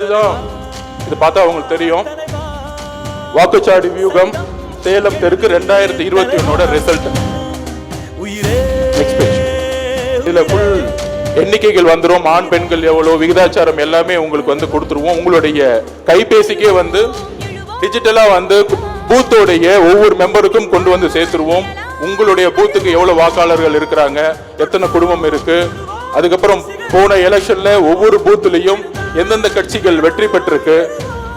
இதுதான், இது பார்த்தா உங்களுக்கு தெரியும். வாக்குச்சாவடி வியூகம் சேலம் தெற்கு 2021 ரிசல்ட். Next page. இதுல ஃபுல் எண்ணிக்கைகள் வந்துரும். ஆண் பெண்கள் எவ்வளவு விகிதாச்சாரம் எல்லாமே உங்களுக்கு வந்து கொடுத்துருவோம். உங்களுடைய கைபேசிக்கே வந்து டிஜிட்டலா வந்து பூத்தோடைய ஒவ்வொரு மெம்பருக்கும் கொண்டு வந்து சேர்த்துருவோம். உங்களுடைய பூத்துக்கு எவ்வளவு வாக்காளர்கள் இருக்கிறாங்க, எத்தனை குடும்பம் இருக்கு, அதுக்கப்புறம் போன எலெக்ஷன்ல ஒவ்வொரு பூத்துலையும் எந்தெந்த கட்சிகள் வெற்றி பெற்றிருக்கு,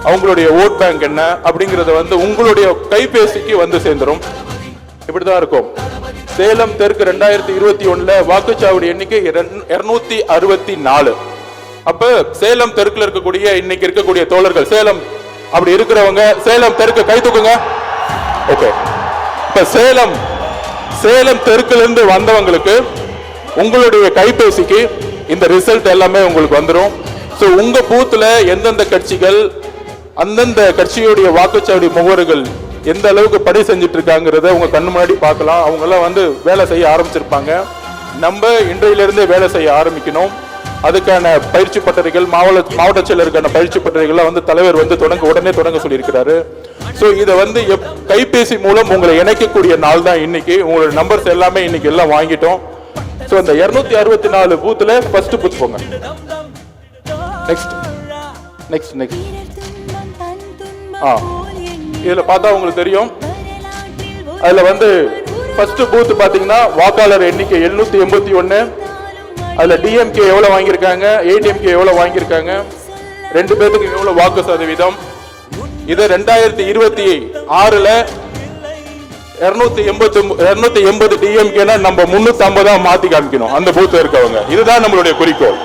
அவங்களுடைய ஓட் பேங்க் என்ன அப்படிங்கறத வந்து உங்களுடைய கைபேசிக்கு வந்து சேர்ந்துரும். இப்படிதான் இருக்கும். சேலம் தெற்கு 2021 வாக்குச்சாவடி எண்ணிக்கை 264. அப்ப சேலம் தெற்குல இருக்கக்கூடிய இன்னைக்கு இருக்கக்கூடிய தோழர்கள், சேலம் அப்படி இருக்கிறவங்க சேலம் தெற்கு கை தூக்குங்க. ஓகே. இப்ப சேலம் தெற்குல இருந்து வந்தவங்களுக்கு உங்களுடைய கைபேசிக்கு இந்த ரிசல்ட் எல்லாமே உங்களுக்கு வந்துடும். சோ உங்க பூத்துல எந்தெந்த கட்சிகள், அந்தந்த கட்சியுடைய வாக்குச்சாவடி முகவர்கள் எந்த அளவுக்கு பணி செஞ்சுட்டு இருக்காங்கிறத உங்க கண்ணு முன்னாடி பார்க்கலாம். அவங்க எல்லாம் வந்து வேலை செய்ய ஆரம்பிச்சிருப்பாங்க. நம்ம இன்றையிலிருந்தே வேலை செய்ய ஆரம்பிக்கணும். அதுக்கான பயிற்சி பட்டறைகள், மாவட்ட செயலருக்கான பயிற்சி பட்டறைகள் வந்து தலைவர் வந்து உடனே தொடங்க சொல்லியிருக்கிறாரு. ஸோ இதை வந்து கைபேசி மூலம் உங்களை இணைக்கக்கூடிய நாள் தான் இன்னைக்கு. உங்களோட நம்பர்ஸ் எல்லாமே இன்னைக்கு எல்லாம் வாங்கிட்டோம். ஸோ இந்த 264 பூத்துல ஃபர்ஸ்ட் பூத் போங்க. நெக்ஸ்ட் இதுல பார்த்தா உங்களுக்கு தெரியும். அதுல வந்து ஃபர்ஸ்ட் பூத் பாத்தீங்கன்னா வாக்காளர் எண்ணிக்கை 781. அதுல டிஎம்கே எவ்வளவு வாங்கியிருக்காங்க, ஏடிஎம்கே எவ்வளவு வாங்கியிருக்காங்க, 2 பேருக்கு எவ்வளவு வாக்கு சதவீதம். இது 2026ல 280 டிஎம்கேனா நம்ம 350 மாத்தி காமிக்கணும் அந்த பூத் இருக்கவங்க. இதுதான் நம்மளுடைய குறிக்கோள்.